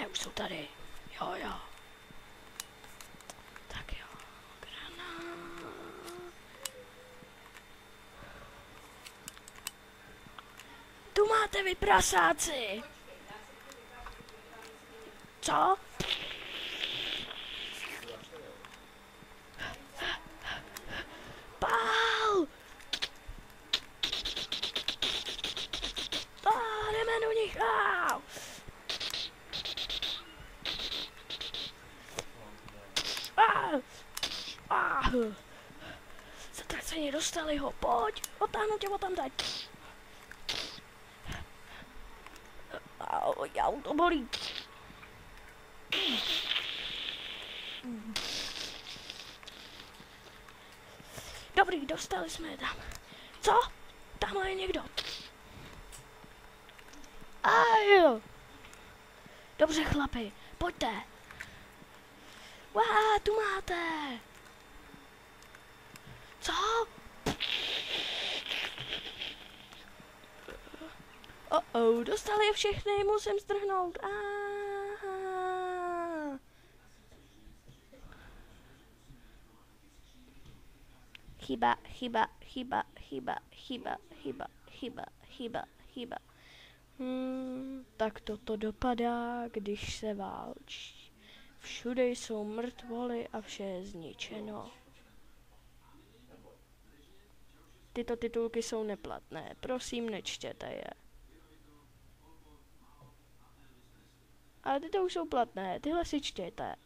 už jsou tady. Jo, jo. Tak jo. Granát. Tu máte vy prasáci. Co? Pál! Jdeme do nich! Au! Zatraceně, dostali ho, pojď! Otáhnu tě tam teď! Jau, to bolí! Dobrý, dostali jsme je tam. Co? Tamhle je někdo. Aj! Dobře, chlapi, pojďte. Tu máte. Co? Dostali je všechny, musím strhnout. Chyba. Tak toto dopadá, když se válčí. Všude jsou mrtvoly a vše je zničeno. Tyto titulky jsou neplatné, prosím, nečtěte je. Ale tyto už jsou platné, tyhle si čtěte.